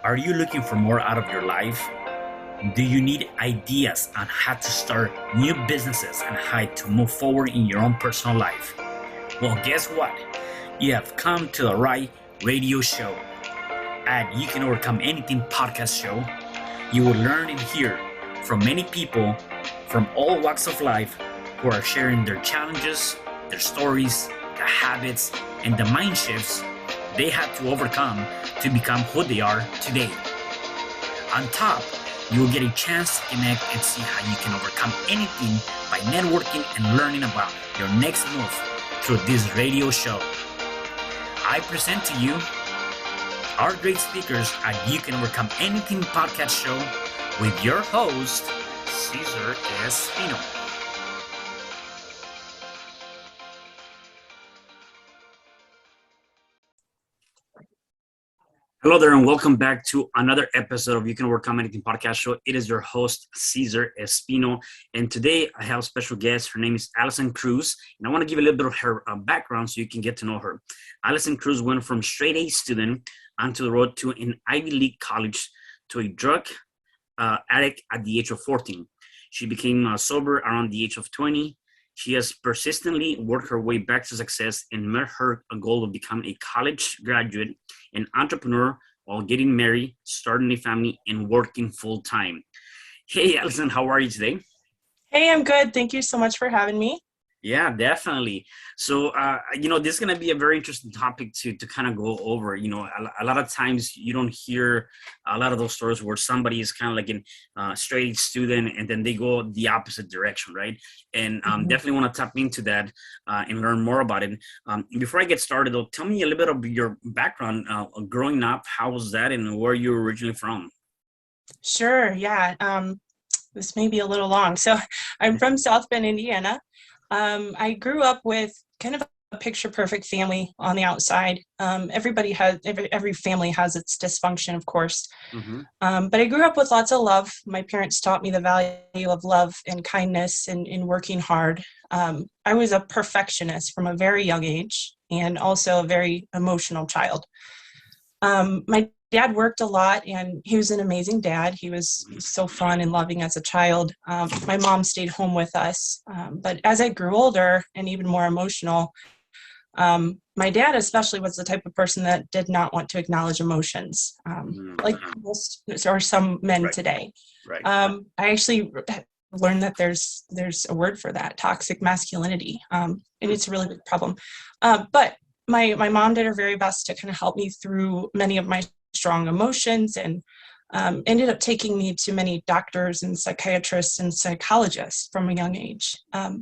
Are you looking for more out of your life? Do you need ideas on how to start new businesses and how to move forward in your own personal life? Well, guess what? You have come to the right radio show. At You Can Overcome Anything podcast show, you will learn and hear from many people from all walks of life who are sharing their challenges, their stories, the habits, and the mind shifts they had to overcome to become who they are today. On top, you will get a chance to connect and see how you can overcome anything by networking and learning about your next move through this radio show. I present to you our great speakers at You Can Overcome Anything podcast show with your host, CesarRespino. Hello there, and welcome back to another episode of You Can Overcome Anything podcast show. It is your host, CesarRespino, and today I have a special guest. Her name is Allison Cruz, and I want to give a little bit of her background so you can get to know her. Allison Cruz went from straight A student onto the road to an Ivy League college to a drug addict at the age of 14. She became sober around the age of 20. She has persistently worked her way back to success and met her goal of becoming a college graduate, an entrepreneur while getting married, starting a family, and working full time. Hey, Allison, how are you today? Hey, I'm good. Thank you so much for having me. Yeah, definitely. So, this is going to be a very interesting topic to kind of go over. A lot of times you don't hear a lot of those stories where somebody is kind of like a straight A student and then they go the opposite direction, right? And definitely want to tap into that and learn more about it. Before I get started, though, tell me a little bit of your background growing up. How was that and where you were originally from? Sure. Yeah. This may be a little long. So I'm from South Bend, Indiana. I grew up with kind of a picture-perfect family on the outside. Every family has its dysfunction, of course. But I grew up with lots of love. My parents taught me the value of love and kindness and in working hard. I was a perfectionist from a very young age and also a very emotional child. My dad worked a lot and he was an amazing dad. He was so fun and loving as a child. My mom stayed home with us. But as I grew older and even more emotional, my dad especially was the type of person that did not want to acknowledge emotions, like most or some men today. Right. I actually learned that there's a word for that, toxic masculinity, and it's a really big problem. But my mom did her very best to kind of help me through many of my strong emotions and ended up taking me to many doctors and psychiatrists and psychologists from a young age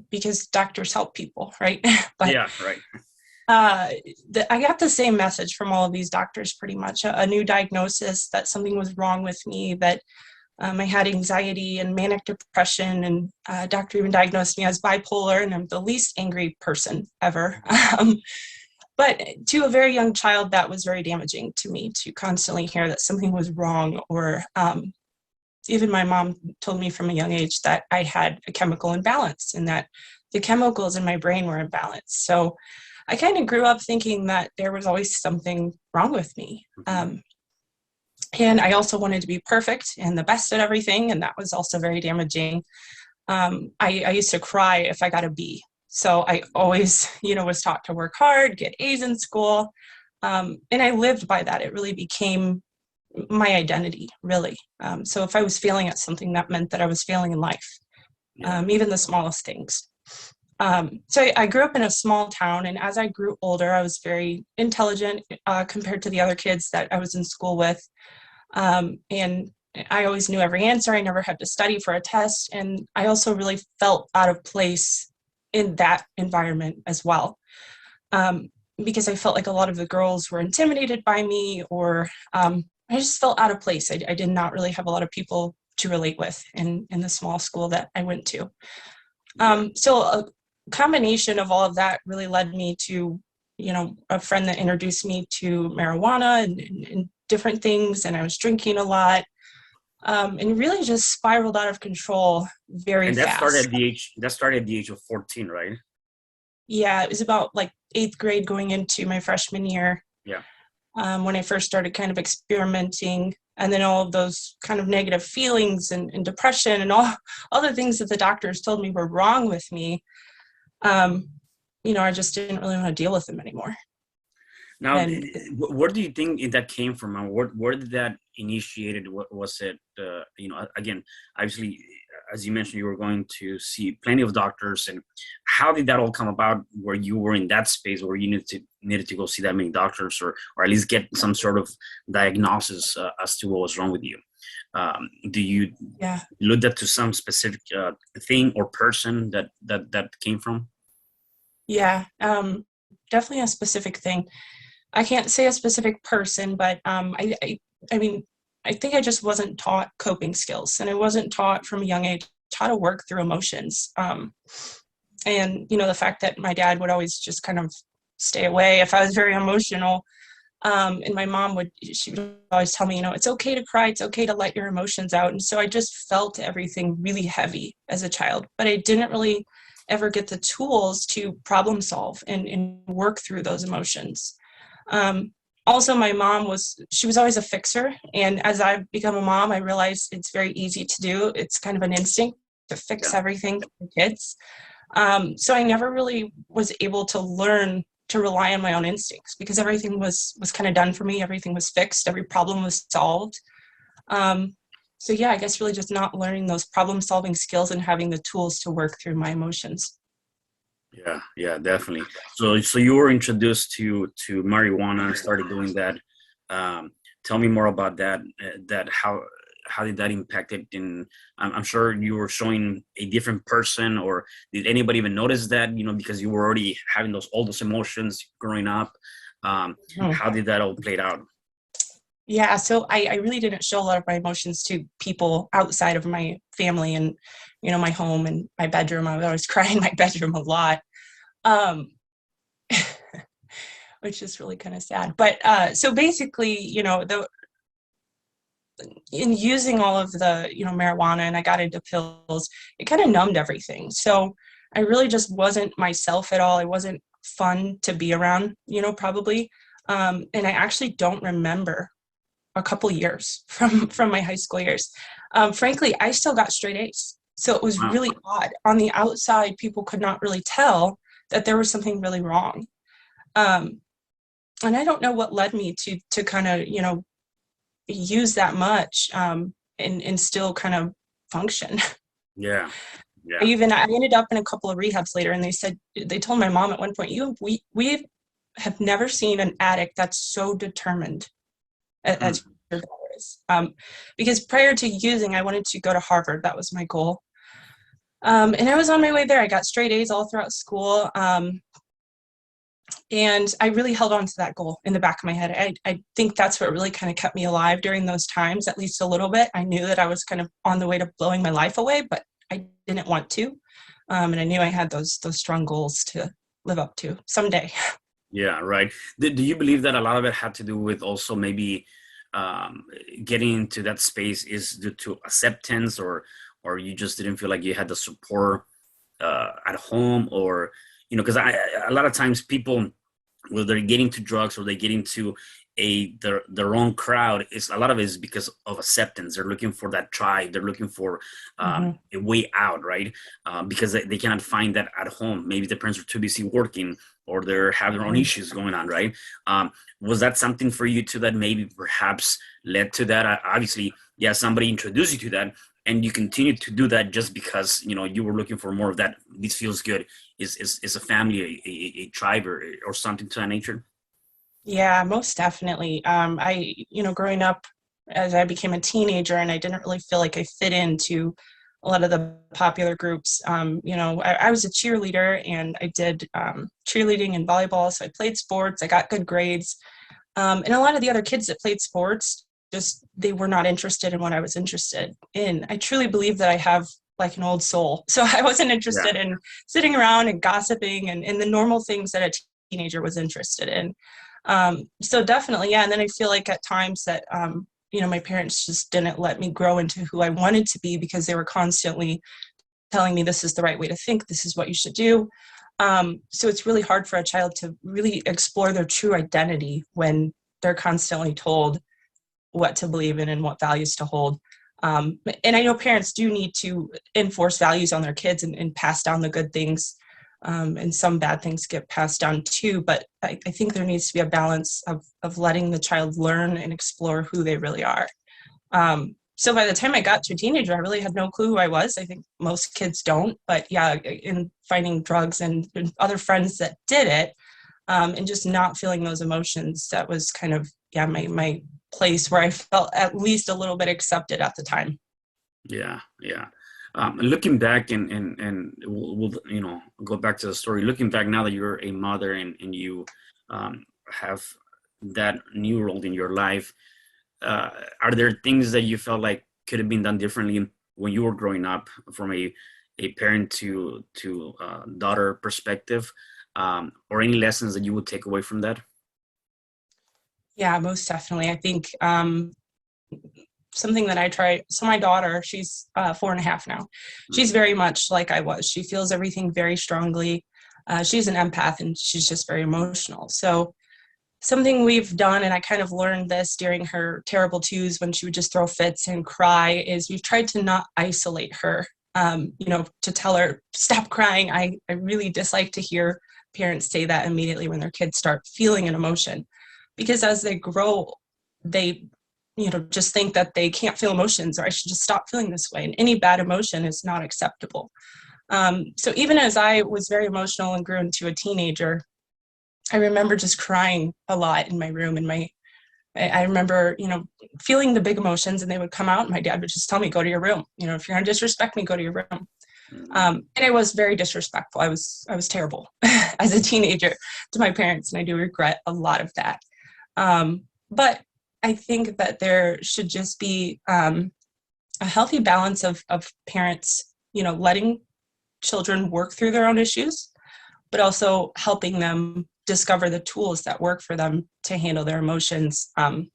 because doctors help people, right? But yeah, right. I got the same message from all of these doctors pretty much, a new diagnosis that something was wrong with me, that I had anxiety and manic depression, and a doctor even diagnosed me as bipolar, and I'm the least angry person ever. But to a very young child, that was very damaging to me to constantly hear that something was wrong, or even my mom told me from a young age that I had a chemical imbalance and that the chemicals in my brain were imbalanced. So I kind of grew up thinking that there was always something wrong with me. And I also wanted to be perfect and the best at everything, and that was also very damaging. I used to cry if I got a B. So I always, was taught to work hard, get A's in school. And I lived by that. It really became my identity, really. So if I was failing at something, that meant that I was failing in life, even the smallest things. So I grew up in a small town, and as I grew older, I was very intelligent compared to the other kids that I was in school with. And I always knew every answer. I never had to study for a test. And I also really felt out of place in that environment as well, because I felt like a lot of the girls were intimidated by me, or I just felt out of place. I did not really have a lot of people to relate with in the small school that I went to. So a combination of all of that really led me to, a friend that introduced me to marijuana and different things, and I was drinking a lot. And really just spiraled out of control very fast. That started at the age of 14, right? Yeah, it was about like 8th grade going into my freshman year. Yeah. when I first started kind of experimenting, and then all of those kind of negative feelings and depression and all the things that the doctors told me were wrong with me, I just didn't really want to deal with them anymore. Now, And where do you think that came from? And where did that initiated? What was it? Again, obviously, as you mentioned, you were going to see plenty of doctors. And how did that all come about? Where you were in that space where you needed to go see that many doctors, or at least get some sort of diagnosis as to what was wrong with you? Do you look at to some specific thing or person that came from? Yeah, definitely a specific thing. I can't say a specific person, but I mean, I think I just wasn't taught coping skills, and I wasn't taught from a young age how to work through emotions. And the fact that my dad would always just kind of stay away if I was very emotional. And my mom would always tell me, it's okay to cry, it's okay to let your emotions out. And so I just felt everything really heavy as a child, but I didn't really ever get the tools to problem solve and work through those emotions. Also, my mom was always a fixer. And as I've become a mom, I realized it's very easy to do. It's kind of an instinct to fix everything for kids. So I never really was able to learn to rely on my own instincts, because everything was kind of done for me. Everything was fixed. Every problem was solved. So yeah, I guess really just not learning those problem solving skills and having the tools to work through my emotions. Yeah, definitely. So you were introduced to marijuana and started doing that. Tell me more about that. How did that impact it? I'm sure you were showing a different person, or did anybody even notice that? Because you were already having all those emotions growing up. How did that all play out? Yeah, so I really didn't show a lot of my emotions to people outside of my family and, my home and my bedroom. I would always cry in my bedroom a lot, which is really kind of sad. But so basically, in using all of the, marijuana, and I got into pills, it kind of numbed everything. So I really just wasn't myself at all. I wasn't fun to be around, probably. And I actually don't remember a couple years from my high school years. Frankly, I still got straight A's. So it was really odd. On the outside, people could not really tell that there was something really wrong. And I don't know what led me to kind of, use that much and still kind of function. Yeah. I ended up in a couple of rehabs later, and they told my mom at one point, we have never seen an addict that's so determined as your daughter is. Because prior to using, I wanted to go to Harvard. That was my goal. And I was on my way there. I got straight A's all throughout school. And I really held on to that goal in the back of my head. I think that's what really kind of kept me alive during those times, at least a little bit. I knew that I was kind of on the way to blowing my life away, but I didn't want to. And I knew I had those strong goals to live up to someday. Yeah, right. Do you believe that a lot of it had to do with also maybe getting into that space is due to acceptance, or you just didn't feel like you had the support at home, or because a lot of times people, whether they're getting to drugs or they get into the wrong crowd, is a lot of it is because of acceptance. They're looking for that tribe. They're looking for a way out, right? Because they cannot find that at home. Maybe the parents are too busy working, or they're having their own issues going on, right? Was that something for you too that maybe perhaps led to that? Obviously, yeah, somebody introduced you to that, and you continued to do that just because you were looking for more of that. This feels good. Is a family, a tribe, or something to that nature? Yeah, most definitely. Growing up as I became a teenager, and I didn't really feel like I fit into a lot of the popular groups. I was a cheerleader, and I did cheerleading and volleyball. So I played sports. I got good grades. And a lot of the other kids that played sports, they were not interested in what I was interested in. I truly believe that I have like an old soul. So I wasn't interested in sitting around and gossiping and the normal things that a teenager was interested in. So definitely, yeah. And then I feel like at times that, my parents just didn't let me grow into who I wanted to be, because they were constantly telling me this is the right way to think, this is what you should do. So it's really hard for a child to really explore their true identity when they're constantly told what to believe in and what values to hold. And I know parents do need to enforce values on their kids and pass down the good things. And some bad things get passed down too. But I think there needs to be a balance of letting the child learn and explore who they really are. So by the time I got to a teenager, I really had no clue who I was. I think most kids don't. But yeah, in finding drugs and other friends that did it, and just not feeling those emotions, that was kind of, my place where I felt at least a little bit accepted at the time. Yeah, yeah. Looking back and we'll go back to the story. Looking back now that you're a mother and you have that new role in your life, are there things that you felt like could have been done differently when you were growing up from a parent to daughter perspective, or any lessons that you would take away from that? Yeah, most definitely. I think something that I try. So my daughter, she's 4.5 now. She's very much like I was. She feels everything very strongly. She's an empath and she's just very emotional. So something we've done, and I kind of learned this during her terrible twos when she would just throw fits and cry, is we've tried to not isolate her, to tell her, stop crying. I really dislike to hear parents say that immediately when their kids start feeling an emotion, because as they grow, they just think that they can't feel emotions, or I should just stop feeling this way. And any bad emotion is not acceptable. So even as I was very emotional and grew into a teenager, I remember just crying a lot in my room. And I remember, feeling the big emotions, and they would come out, and my dad would just tell me, go to your room. If you're going to disrespect me, go to your room. And I was very disrespectful. I was terrible as a teenager to my parents, and I do regret a lot of that. But I think that there should just be a healthy balance of parents, letting children work through their own issues, but also helping them discover the tools that work for them to handle their emotions, and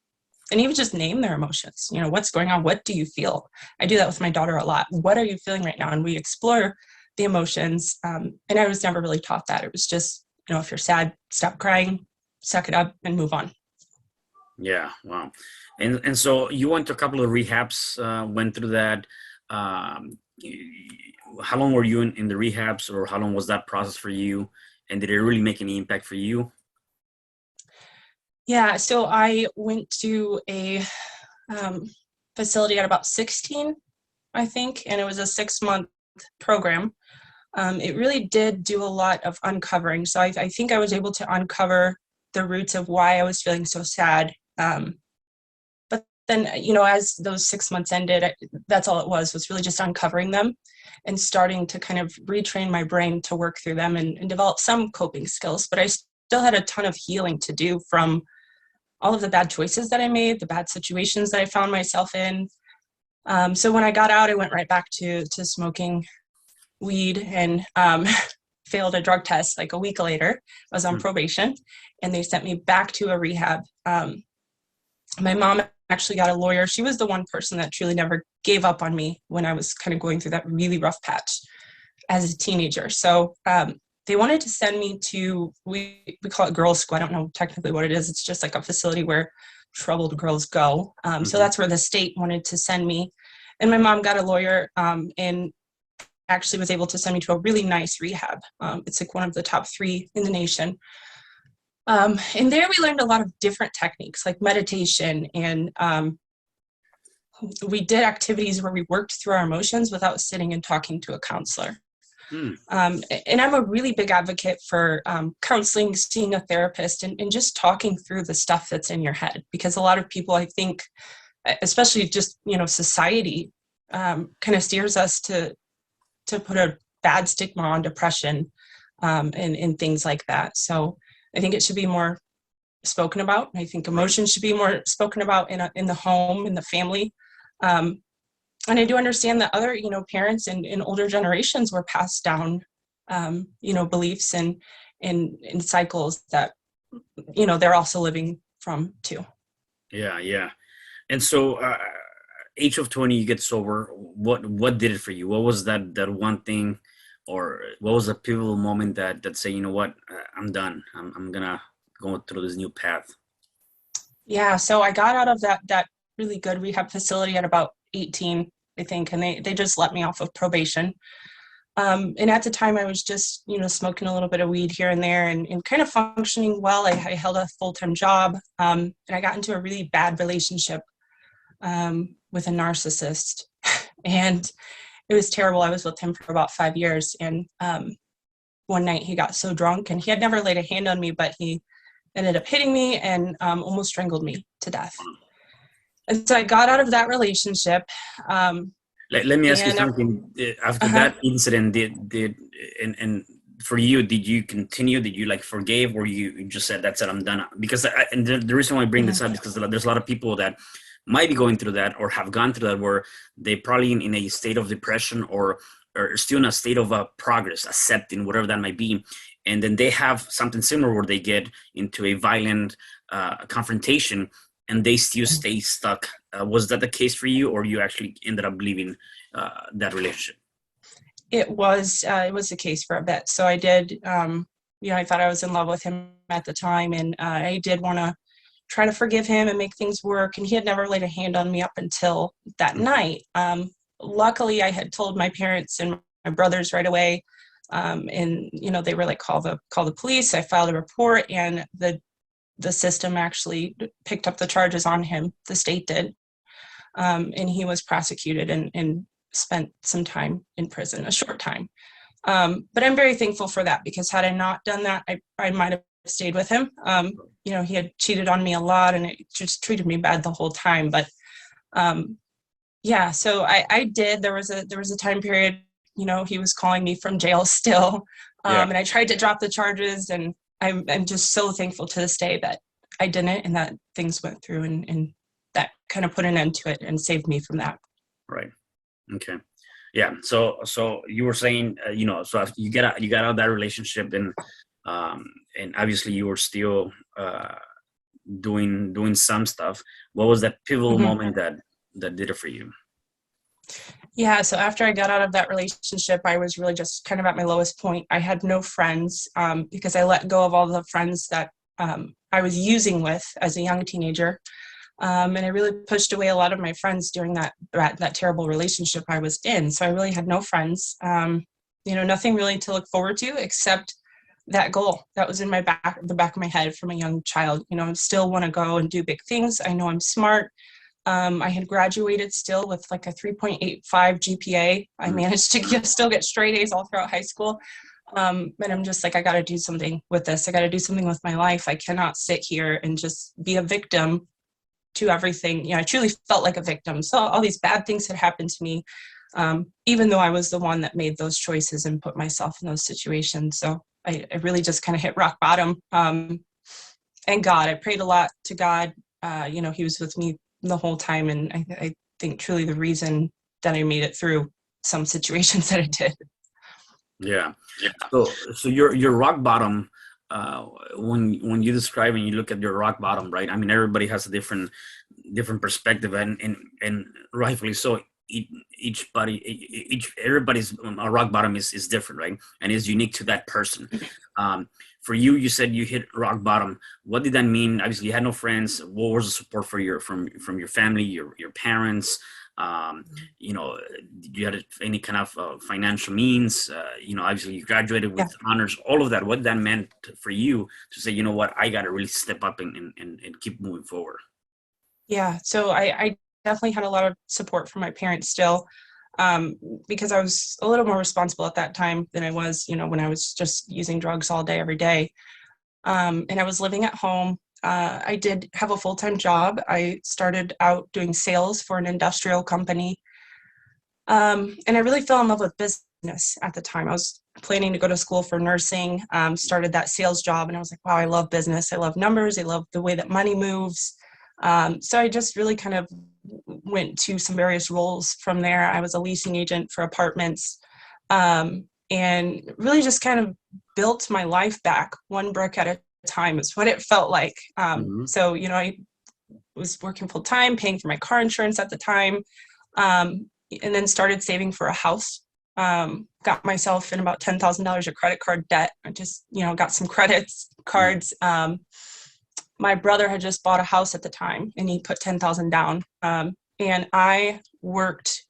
even just name their emotions. What's going on? What do you feel? I do that with my daughter a lot. What are you feeling right now? And we explore the emotions. And I was never really taught that. It was just, if you're sad, stop crying, suck it up, and move on. Yeah, wow. And so you went to a couple of rehabs, went through that. How long were you in the rehabs, or how long was that process for you? And did it really make any impact for you? Yeah, so I went to a facility at about 16, I think, and it was a 6-month program. It really did do a lot of uncovering. So I think I was able to uncover the roots of why I was feeling so sad. But then, as those 6 months ended, that's all it was really just uncovering them and starting to kind of retrain my brain to work through them and develop some coping skills. But I still had a ton of healing to do from all of the bad choices that I made, the bad situations that I found myself in. So when I got out, I went right back to smoking weed and failed a drug test like a week later. I was on probation, and they sent me back to a rehab. My mom actually got a lawyer. She was the one person that truly never gave up on me when I was kind of going through that really rough patch as a teenager. So they wanted to send me to, we call it Girls School. I don't know technically what it is. It's just like a facility where troubled girls go. So that's where the state wanted to send me. And my mom got a lawyer and actually was able to send me to a really nice rehab. It's like one of the top 3 in the nation. And there we learned a lot of different techniques like meditation, and we did activities where we worked through our emotions without sitting and talking to a counselor. And I'm a really big advocate for counseling, seeing a therapist, and just talking through the stuff that's in your head. Because a lot of people, I think, especially just, society kind of steers us to put a bad stigma on depression and things like that. So I think it should be more spoken about. I think emotions should be more spoken about in the home, in the family. And I do understand that other, parents and older generations were passed down, beliefs and cycles that, they're also living from too. Yeah, yeah. And so, age of 20, you get sober. What did it for you? What was that one thing, or what was a pivotal moment that say, I'm done. I'm gonna go through this new path? Yeah, so I got out of that really good rehab facility at about 18, I think, and they just let me off of probation. And at the time, I was just, smoking a little bit of weed here and there and kind of functioning well. I held a full-time job, and I got into a really bad relationship with a narcissist. And it was terrible. I was with him for about 5 years. And one night he got so drunk, and he had never laid a hand on me, but he ended up hitting me and almost strangled me to death. And so I got out of that relationship. Let me ask you And something. After uh-huh. that incident, and for you, did you continue? Did you like forgave, or you just said that's it, I'm done? Because and the reason why I bring this Mhm. up is because there's a lot of people that might be going through that or have gone through that, where they probably in a state of depression or still in a state of progress, accepting whatever that might be, and then they have something similar where they get into a violent confrontation and they still stay stuck. Was that the case for you, or you actually ended up leaving that relationship? It was the case for a bit. So I did, I thought I was in love with him at the time, and I did want to try to forgive him and make things work. And he had never laid a hand on me up until that Mhm. night. Luckily, I had told my parents and my brothers right away, and they were like, call the police. I filed a report, and the system actually picked up the charges on him. The state did, and he was prosecuted and spent some time in prison, a short time. But I'm very thankful for that, because had I not done that, I might have stayed with him. He had cheated on me a lot, and it just treated me bad the whole time. But um, yeah, so I did. There was a time period. He was calling me from jail still, Yeah. and I tried to drop the charges, and I'm just so thankful to this day that I didn't, and that things went through, and that kind of put an end to it and saved me from that. Right. Okay. Yeah. So you were saying, so after you got out of that relationship, and obviously you were still doing some stuff. What was that pivotal Mhm. moment that did it for you? Yeah, so after I got out of that relationship, I was really just kind of at my lowest point. I had no friends, because I let go of all the friends that I was using with as a young teenager. And I really pushed away a lot of my friends during that terrible relationship I was in. So I really had no friends, nothing really to look forward to except that goal that was in the back of my head from a young child. I still want to go and do big things. I know I'm smart. I had graduated still with like a 3.85 GPA. I Mm. managed to still get straight A's all throughout high school. And I'm just like, I got to do something with this. I got to do something with my life. I cannot sit here and just be a victim to everything. I truly felt like a victim. So all these bad things had happened to me, even though I was the one that made those choices and put myself in those situations. So I really just kind of hit rock bottom. And God, I prayed a lot to God. He was with me the whole time. And I think truly the reason that I made it through some situations that I did. Yeah. So your rock bottom, uh, when you describe and you look at your rock bottom, right? I mean, everybody has a different perspective, and rightfully so. Everybody's rock bottom is different, right? And is unique to that person. For you, you said you hit rock bottom. What did that mean? Obviously, you had no friends. What was the support for from your family, your parents? Um, you had any kind of financial means. Obviously you graduated Yeah. with honors, all of that. What that meant for you to say, you know what, I got to really step up and keep moving forward. Yeah. So I definitely had a lot of support from my parents still, um, because I was a little more responsible at that time than I was, when I was just using drugs all day, every day. And I was living at home. I did have a full-time job. I started out doing sales for an industrial company. And I really fell in love with business at the time. I was planning to go to school for nursing, started that sales job, and I was like, wow, I love business. I love numbers. I love the way that money moves. So I just really kind of went to some various roles from there. I was a leasing agent for apartments, and really just kind of built my life back one brick at a time is what it felt like. Hmm. I was working full time, paying for my car insurance at the time, um, and then started saving for a house. Got myself in about $10,000 of credit card debt. I just, got some credits, cards, my brother had just bought a house at the time, and he put 10,000 down. And I worked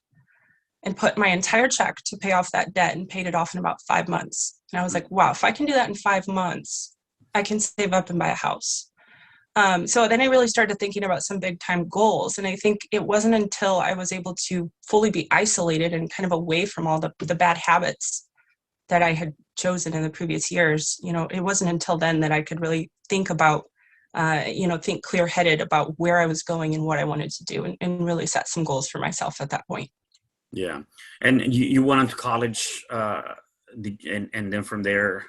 and put my entire check to pay off that debt and paid it off in about 5 months. And I was like, wow, if I can do that in 5 months, I can save up and buy a house. So then I really started thinking about some big time goals. And I think it wasn't until I was able to fully be isolated and kind of away from all the bad habits that I had chosen in the previous years. It wasn't until then that I could really think about, think clear headed about where I was going and what I wanted to do, and really set some goals for myself at that point. Yeah. And you went on to college, and then from there,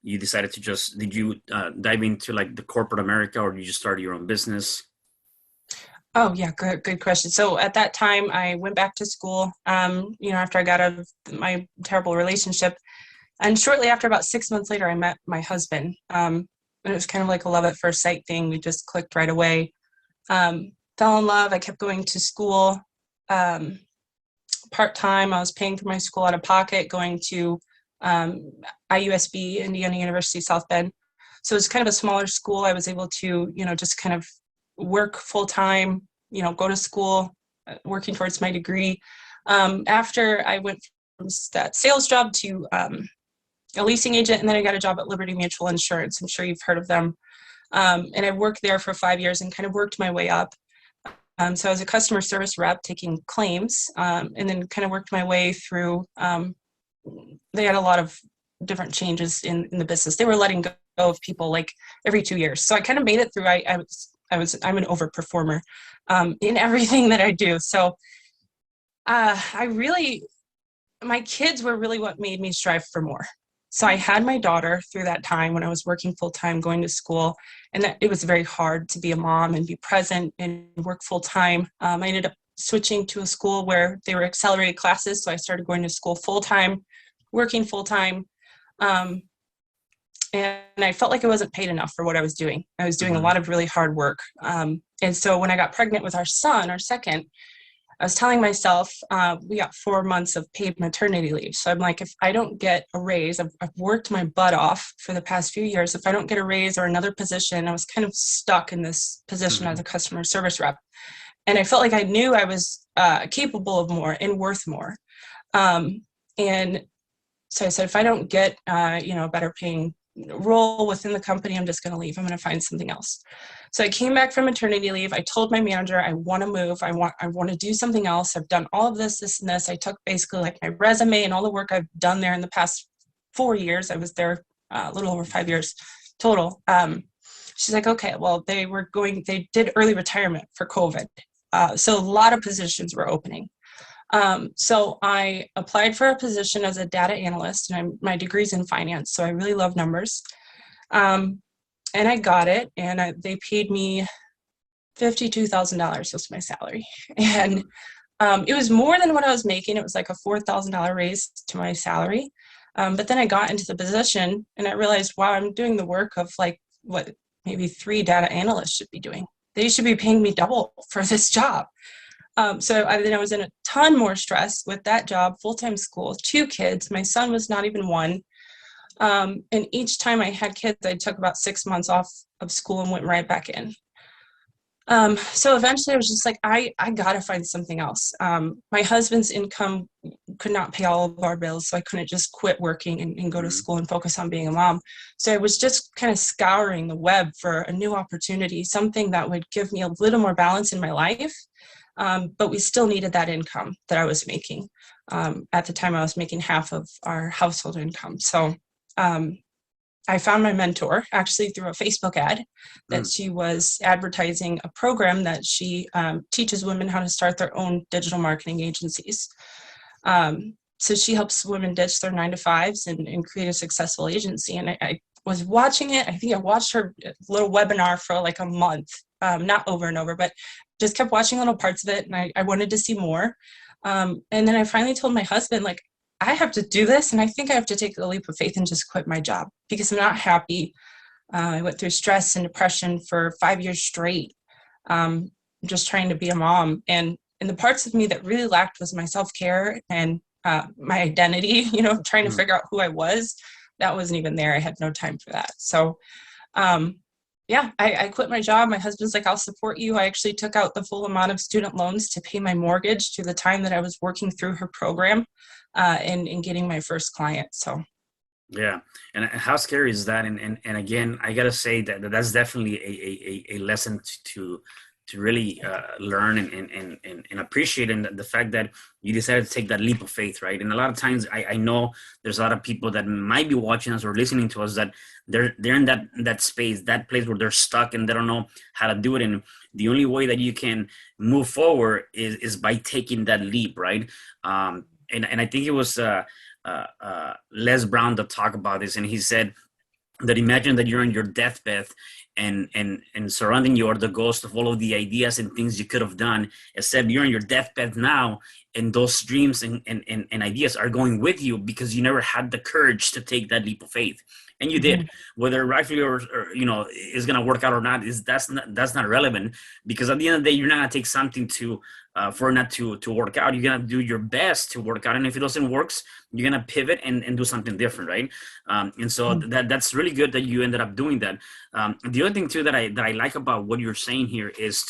you decided to did you dive into like the corporate America, or did you start your own business? Oh yeah, good question. So at that time I went back to school, after I got out of my terrible relationship. And shortly after, about 6 months later, I met my husband. And it was kind of like a love at first sight thing. We just clicked right away. Fell in love. I kept going to school part-time. I was paying for my school out of pocket, going to IUSB, Indiana University, South Bend. So it's kind of a smaller school. I was able to, just kind of work full-time, go to school, working towards my degree. After I went from that sales job to a leasing agent, and then I got a job at Liberty Mutual Insurance. I'm sure you've heard of them. And I worked there for 5 years and kind of worked my way up. So I was a customer service rep taking claims, and then kind of worked my way through. They had a lot of different changes in the business. They were letting go of people like every 2 years. So I kind of made it through. I'm an overperformer in everything that I do. So my kids were really what made me strive for more. So I had my daughter through that time when I was working full time, going to school, and that it was very hard to be a mom and be present and work full time. I ended up switching to a school where they were accelerated classes. So I started going to school full time, working full time. And I felt like I wasn't paid enough for what I was doing. I was doing a lot of really hard work. And so when I got pregnant with our son, our second, I was telling myself, we got 4 months of paid maternity leave. So I'm like, if I don't get a raise, I've worked my butt off for the past few years. If I don't get a raise or another position, I was kind of stuck in this position as a customer service rep. And I felt like I knew I was capable of more and worth more. And so I said, if I don't get, a better paying role within the company, I'm just going to leave. I'm going to find something else. So I came back from maternity leave. I told my manager, I want to move. I want to do something else. I've done all of this, and this. I took basically like my resume and all the work I've done there in the past 4 years. I was there a little over 5 years total. She's like, okay, well, they did early retirement for COVID. So a lot of positions were opening. So I applied for a position as a data analyst, and my degree's in finance, so I really love numbers. And I got it, and they paid me $52,000 was my salary. And it was more than what I was making. It was like a $4,000 raise to my salary. But then I got into the position, and I realized, wow, I'm doing the work of like what maybe 3 data analysts should be doing. They should be paying me double for this job. So then I was in a ton more stress with that job, full-time school, 2 kids. My son was not even 1. And each time I had kids, I took about 6 months off of school and went right back in. So eventually I was just like, I got to find something else. My husband's income could not pay all of our bills, so I couldn't just quit working and go to school and focus on being a mom. So I was just kind of scouring the web for a new opportunity, something that would give me a little more balance in my life. But we still needed that income that I was making. At the time, I was making half of our household income. So I found my mentor actually through a Facebook ad that she was advertising a program that she teaches women how to start their own digital marketing agencies. So she helps women ditch their 9-to-5s and create a successful agency. And I was watching it. I think I watched her little webinar for like a month, not over and over, but just kept watching little parts of it. And I wanted to see more. And then I finally told my husband, like, I have to do this. And I think I have to take a leap of faith and just quit my job because I'm not happy. I went through stress and depression for 5 years straight, just trying to be a mom. And the parts of me that really lacked was my self-care and my identity, trying to figure out who I was. That wasn't even there. I had no time for that. So I quit my job. My husband's like, I'll support you. I actually took out the full amount of student loans to pay my mortgage through the time that I was working through her program and getting my first client. So. Yeah, and how scary is that? And again, I gotta say that's definitely a lesson to really learn and appreciate, and the fact that you decided to take that leap of faith, right? And a lot of times, I know there's a lot of people that might be watching us or listening to us that they're in that space, that place where they're stuck and they don't know how to do it. And the only way that you can move forward is by taking that leap, right? And I think it was Les Brown that talked about this, and he said that imagine that you're on your deathbed and surrounding you are the ghosts of all of the ideas and things you could have done, except you're on your deathbed now, and those dreams and ideas are going with you because you never had the courage to take that leap of faith. And you did. Whether rightfully or is going to work out or not, that's not relevant, because at the end of the day, you're not going to take something for it not to work out. You're going to do your best to work out, and if it doesn't work, you're going to pivot and do something different, right? And so that's really good that you ended up doing that. The other thing too that I like about what you're saying here is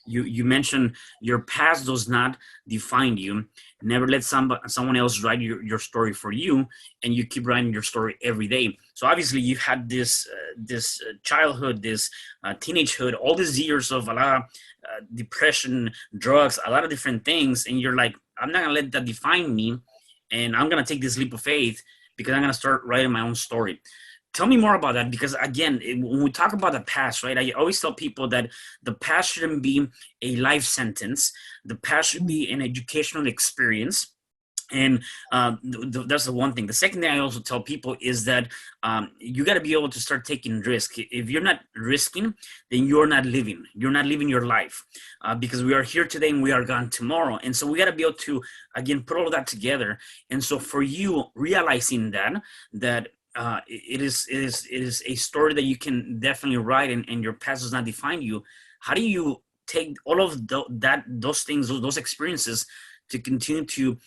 you mentioned your past does not define you. Never let someone else write your story for you, and you keep writing your story every day. So obviously you've had this childhood, this teenagehood, all these years of a lot of depression, drugs, a lot of different things, and you're like, I'm not gonna let that define me, and I'm gonna take this leap of faith because I'm gonna start writing my own story. Tell me more about that, because again, when we talk about the past, right, I always tell people that the past shouldn't be a life sentence. The past should be an educational experience. And that's the one thing. The second thing I also tell people is that you got to be able to start taking risk. If you're not risking, then you're not living. You're not living your life, because we are here today and we are gone tomorrow. And so we got to be able to, again, put all of that together. And so for you, realizing that it is a story that you can definitely write, and your past does not define you. How do you take all of those things, those experiences, to continue to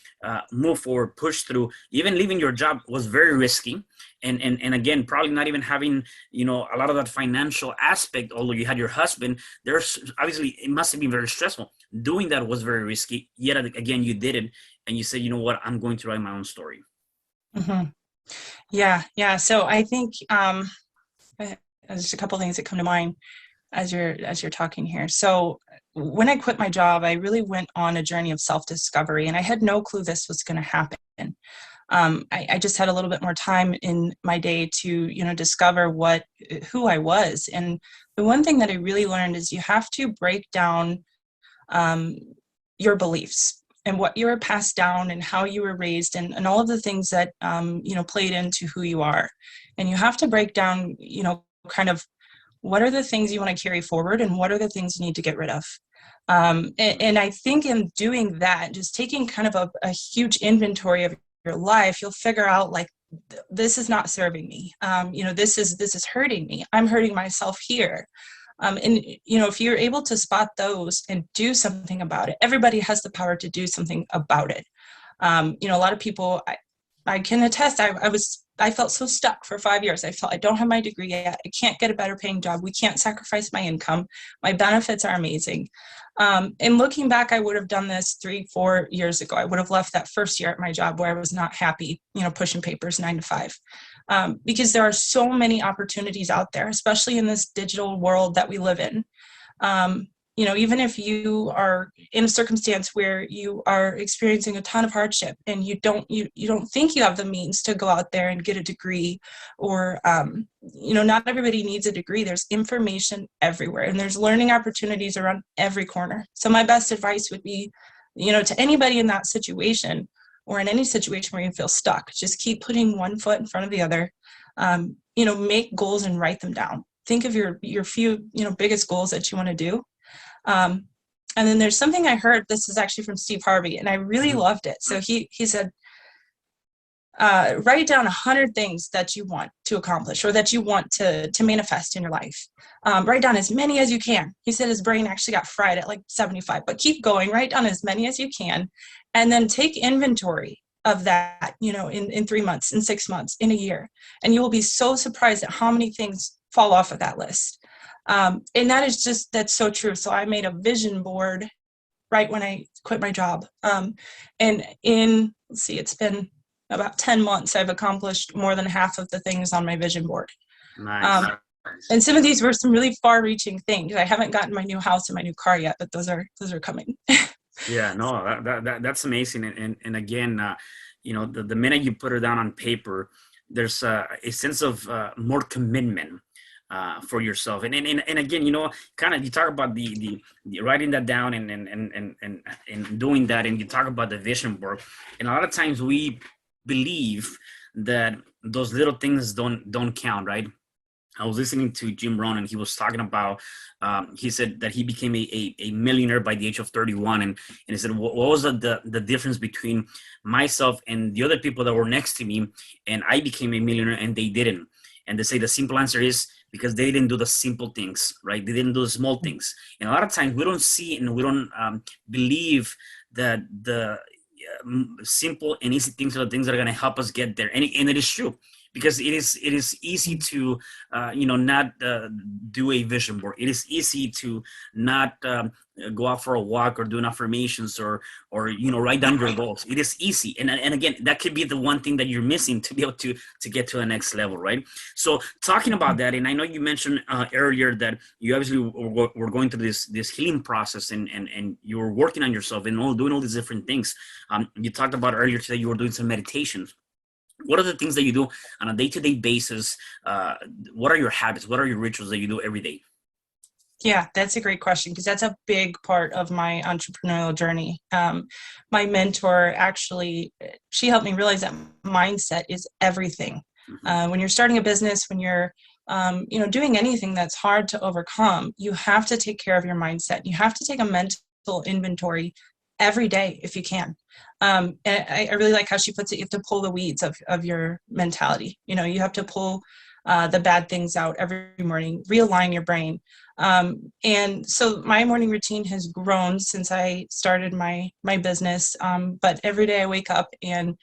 move forward, push through? Even leaving your job was very risky, and again, probably not even having a lot of that financial aspect. Although you had your husband, there's obviously it must have been very stressful. Doing that was very risky. Yet again, you did it, and you said, you know what, I'm going to write my own story. Mm-hmm. Yeah. So I think there's a couple of things that come to mind as you're talking here. So when I quit my job, I really went on a journey of self-discovery, and I had no clue this was going to happen. I just had a little bit more time in my day to discover who I was. And the one thing that I really learned is you have to break down your beliefs and what you were passed down and how you were raised, and all of the things that played into who you are. And you have to break down kind of what are the things you want to carry forward and what are the things you need to get rid of. And I think in doing that, just taking kind of a huge inventory of your life, you'll figure out like, this is not serving me. This is hurting me. I'm hurting myself here. And if you're able to spot those and do something about it, everybody has the power to do something about it. A lot of people, I can attest, I felt so stuck for 5 years. I felt I don't have my degree yet. I can't get a better paying job. We can't sacrifice my income. My benefits are amazing. And looking back, I would have done this 3-4 years ago. I would have left that first year at my job where I was not happy, pushing papers 9 to 5. Because there are so many opportunities out there, especially in this digital world that we live in. Even if you are in a circumstance where you are experiencing a ton of hardship and you don't think you have the means to go out there and get a degree, or not everybody needs a degree. There's information everywhere, and there's learning opportunities around every corner. So my best advice would be, to anybody in that situation, or in any situation where you feel stuck, just keep putting one foot in front of the other. Make goals and write them down. Think of your few biggest goals that you want to do. And then there's something I heard, this is actually from Steve Harvey, and I really loved it. So he said, write down 100 things that you want to accomplish or that you want to manifest in your life. Write down as many as you can. He said his brain actually got fried at like 75, but keep going, write down as many as you can, and then take inventory of that, in 3 months, in 6 months, in a year. And you will be so surprised at how many things fall off of that list. And that's so true. So I made a vision board right when I quit my job. And it's been about 10 months, I've accomplished more than half of the things on my vision board. Nice. And some of these were some really far-reaching things. I haven't gotten my new house and my new car yet, but those are coming. Yeah, no, that's amazing. And again, the minute you put it down on paper, there's a sense of more commitment for yourself. And again, kind of you talk about the writing that down and doing that, and you talk about the vision board. And a lot of times we believe that those little things don't count, right? I was listening to Jim Rohn, and he was talking about, he said that he became a millionaire by the age of 31. And he said, what was the difference between myself and the other people that were next to me? And I became a millionaire and they didn't. And they say the simple answer is because they didn't do the simple things, right? They didn't do the small things. And a lot of times we don't see and we don't believe that the simple and easy things are the things that are going to help us get there. And it is true. Because it is easy to not do a vision board. It is easy to not go out for a walk or do affirmations or write down your goals. It is easy, and again, that could be the one thing that you're missing to be able to get to the next level, right? So talking about that, and I know you mentioned earlier that you obviously were going through this healing process, and you were working on yourself and doing all these different things. You talked about earlier today you were doing some meditations. What are the things that you do on a day-to-day basis? What are your habits? What are your rituals that you do every day? Yeah, that's a great question, because that's a big part of my entrepreneurial journey. My mentor, actually, she helped me realize that mindset is everything. When you're starting a business, when you're doing anything that's hard to overcome, you have to take care of your mindset. You have to take a mental inventory every day if you can. And I really like how she puts it. You have to pull the weeds of your mentality. You have to pull the bad things out every morning, realign your brain. And so my morning routine has grown since I started my business. But every day I wake up and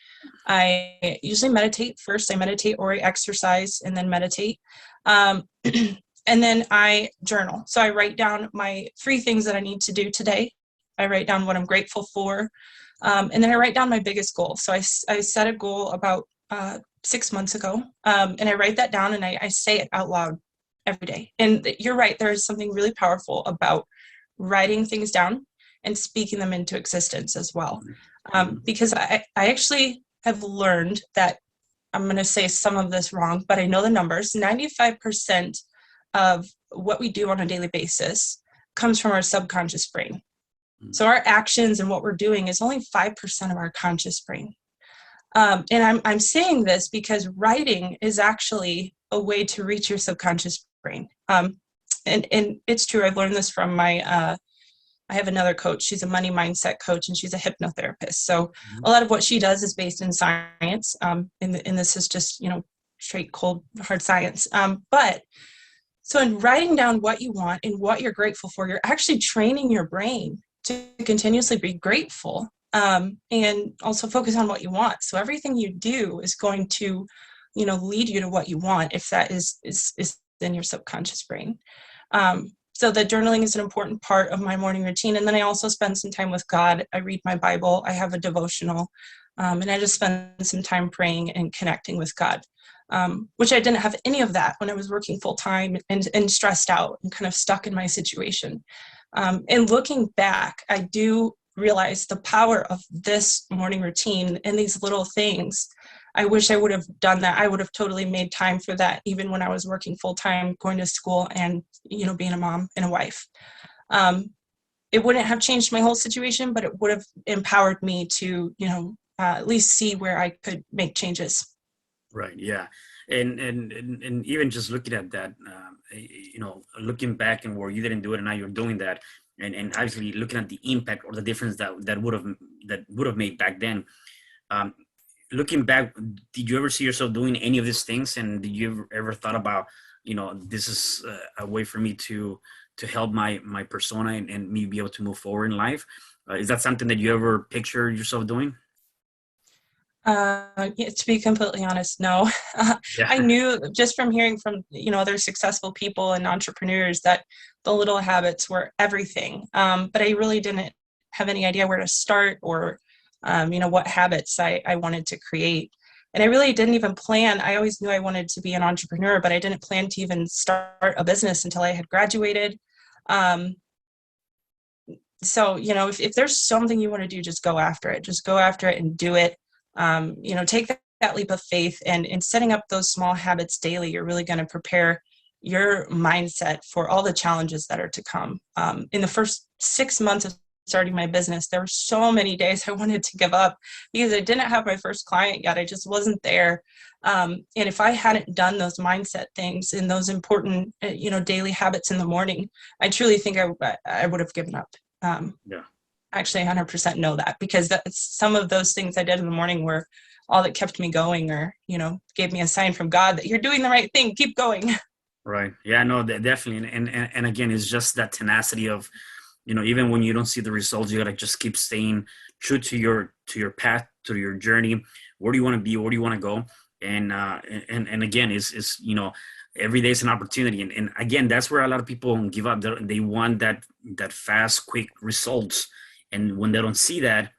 I usually meditate first. I meditate or I exercise and then meditate. And then I journal. So I write down my 3 things that I need to do today. I write down what I'm grateful for. And then I write down my biggest goal. So I set a goal about 6 months ago, and I write that down and I say it out loud every day. And you're right, there is something really powerful about writing things down and speaking them into existence as well. Because I actually have learned that, I'm going to say some of this wrong, but I know the numbers, 95% of what we do on a daily basis comes from our subconscious brain. So our actions and what we're doing is only 5% of our conscious brain. And I'm saying this because writing is actually a way to reach your subconscious brain. And it's true. I've learned this from I have another coach. She's a money mindset coach and she's a hypnotherapist. So a lot of what she does is based in science. And this is just, straight cold hard science. But so in writing down what you want and what you're grateful for, you're actually training your brain to continuously be grateful, and also focus on what you want. So everything you do is going to, lead you to what you want, if that is in your subconscious brain. So the journaling is an important part of my morning routine. And then I also spend some time with God. I read my Bible. I have a devotional, and I just spend some time praying and connecting with God, which I didn't have any of that when I was working full time and stressed out and kind of stuck in my situation. And looking back, I do realize the power of this morning routine and these little things. I wish I would have done that. I would have totally made time for that, even when I was working full time, going to school and, being a mom and a wife. It wouldn't have changed my whole situation, but it would have empowered me to, at least see where I could make changes. Right. Yeah. And even just looking at that, looking back and where you didn't do it and now you're doing that, and obviously looking at the impact or the difference that would have made back then. Looking back, did you ever see yourself doing any of these things? And did you ever thought about, this is a way for me to help my persona and me be able to move forward in life? Is that something that you ever picture yourself doing? Yeah, to be completely honest, no. Yeah. I knew just from hearing from, other successful people and entrepreneurs that the little habits were everything. But I really didn't have any idea where to start or, what habits I wanted to create. And I really didn't even plan. I always knew I wanted to be an entrepreneur, but I didn't plan to even start a business until I had graduated. Um, so, if there's something you want to do, just go after it. Just go after it and do it. Take that leap of faith, and in setting up those small habits daily, you're really going to prepare your mindset for all the challenges that are to come. In the first 6 months of starting my business, there were so many days I wanted to give up because I didn't have my first client yet. I just wasn't there. And if I hadn't done those mindset things and those important, daily habits in the morning, I truly think I would have given up. Yeah. Actually 100% know that, because some of those things I did in the morning were all that kept me going, or, gave me a sign from God that you're doing the right thing, keep going. Right. Yeah, no, definitely. And again, it's just that tenacity of, even when you don't see the results, you gotta just keep staying true to your path, to your journey. Where do you want to be? Where do you want to go? And again, is every day is an opportunity. And again, that's where a lot of people give up. They want that fast, quick results. And when they don't see that,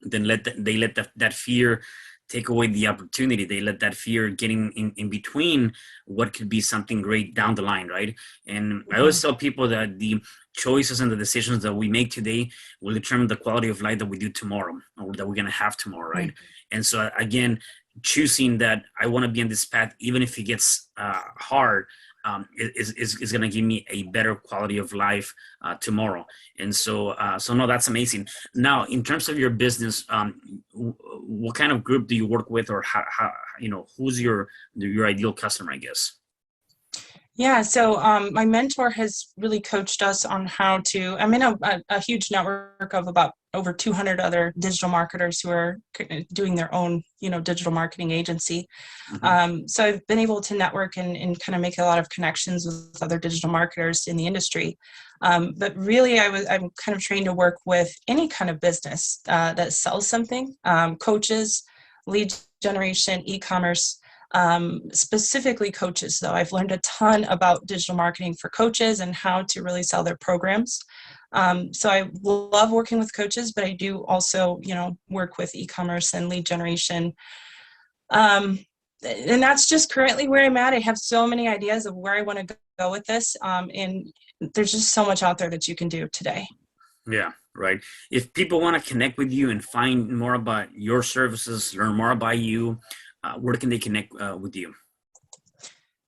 then they let that fear take away the opportunity. They let that fear get in between what could be something great down the line, right? And I always tell people that the choices and the decisions that we make today will determine the quality of life that we do tomorrow, or that we're going to have tomorrow, right? And so again, choosing that I want to be on this path, even if it gets hard, is going to give me a better quality of life tomorrow. And so no, that's amazing. Now, in terms of your business, what kind of group do you work with, or how who's your ideal customer, I guess? Yeah, so my mentor has really coached us on how to. I'm in a huge network of about over 200 other digital marketers who are doing their own, digital marketing agency. So I've been able to network and kind of make a lot of connections with other digital marketers in the industry. But really, I'm kind of trained to work with any kind of business that sells something, coaches, lead generation, e-commerce. Specifically coaches, though. I've learned a ton about digital marketing for coaches and how to really sell their programs. So I love working with coaches, but I do also, work with e-commerce and lead generation. And that's just currently where I'm at. I have so many ideas of where I want to go with this. And there's just so much out there that you can do today. Yeah, right. If people want to connect with you and find more about your services, learn more about you, where can they connect with you?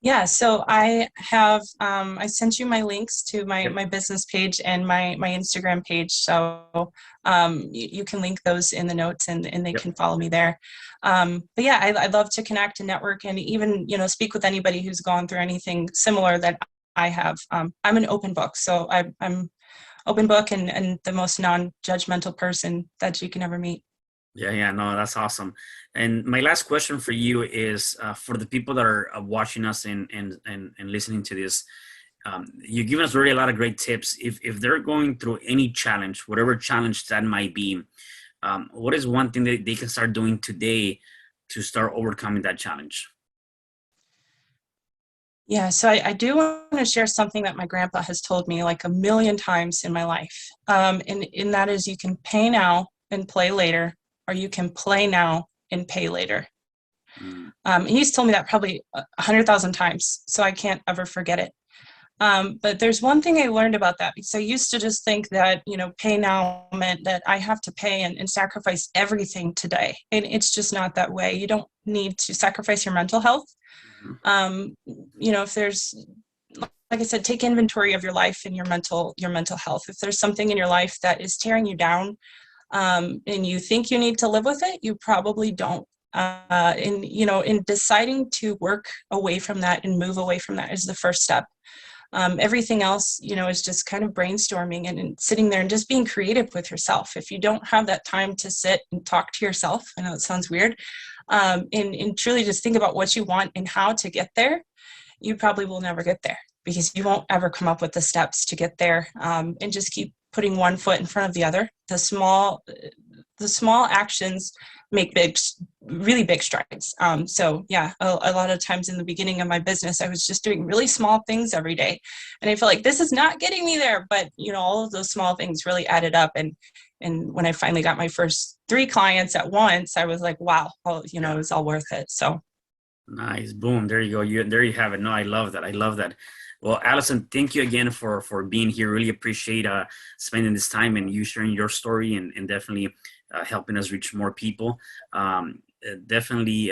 Yeah, so I have, I sent you my links to my business page and my Instagram page. So you can link those in the notes, and they can follow me there. But yeah, I'd love to connect and network, and even, speak with anybody who's gone through anything similar that I have. I'm an open book. So I'm open book and the most non-judgmental person that you can ever meet. Yeah, no, that's awesome. And my last question for you is for the people that are watching us and listening to this. You've given us really a lot of great tips. If they're going through any challenge, whatever challenge that might be, what is one thing that they can start doing today to start overcoming that challenge? Yeah, so I do want to share something that my grandpa has told me like a million times in my life. And that is, you can pay now and play later, or you can play now and pay later. And he's told me that probably 100,000 times, so I can't ever forget it. But there's one thing I learned about that, because I used to just think that, pay now meant that I have to pay and sacrifice everything today. And it's just not that way. You don't need to sacrifice your mental health. If there's, like I said, take inventory of your life and your mental health. If there's something in your life that is tearing you down, and you think you need to live with it, you probably don't. In deciding to work away from that and move away from that is the first step. Everything else, is just kind of brainstorming and sitting there and just being creative with yourself. If you don't have that time to sit and talk to yourself, I know it sounds weird, and truly just think about what you want and how to get there, you probably will never get there, because you won't ever come up with the steps to get there. And just keep putting one foot in front of the other. The small actions make really big strides. So yeah, a lot of times in the beginning of my business, I was just doing really small things every day. And I feel like this is not getting me there, but all of those small things really added up. And when I finally got my first 3 clients at once, I was like, wow, it was all worth it. So. Nice. Boom. There you go. There you have it. No, I love that. I love that. Well, Allison, thank you again for being here. Really appreciate spending this time and you sharing your story and definitely helping us reach more people. Definitely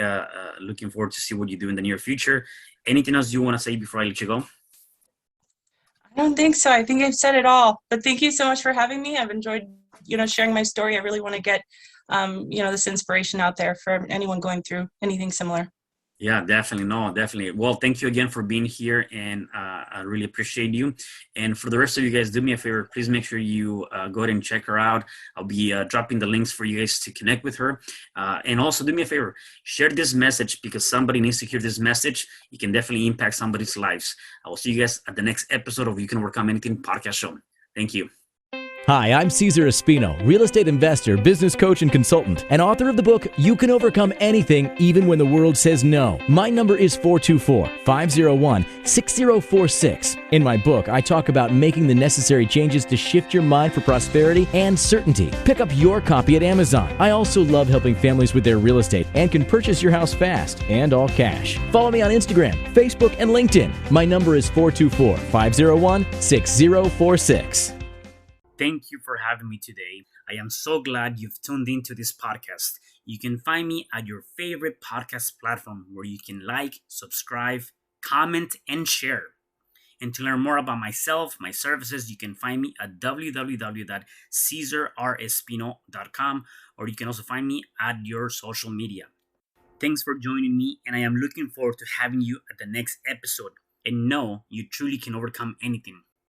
looking forward to see what you do in the near future. Anything else you want to say before I let you go? I don't think so. I think I've said it all. But thank you so much for having me. I've enjoyed, sharing my story. I really want to get, this inspiration out there for anyone going through anything similar. Yeah, definitely. No, definitely. Well, thank you again for being here, and I really appreciate you. And for the rest of you guys, do me a favor. Please make sure you go ahead and check her out. I'll be dropping the links for you guys to connect with her. And also do me a favor, share this message because somebody needs to hear this message. It can definitely impact somebody's lives. I will see you guys at the next episode of You Can Overcome Anything podcast show. Thank you. Hi, I'm CesarRespino, real estate investor, business coach, and consultant, and author of the book, You Can Overcome Anything, Even When the World Says No. My number is 424-501-6046. In my book, I talk about making the necessary changes to shift your mind for prosperity and certainty. Pick up your copy at Amazon. I also love helping families with their real estate and can purchase your house fast and all cash. Follow me on Instagram, Facebook, and LinkedIn. My number is 424-501-6046. Thank you for having me today. I am so glad you've tuned into this podcast. You can find me at your favorite podcast platform where you can like, subscribe, comment, and share. And to learn more about myself, my services, you can find me at www.CesarRespino.com, or you can also find me at your social media. Thanks for joining me, and I am looking forward to having you at the next episode. And know you truly can overcome anything.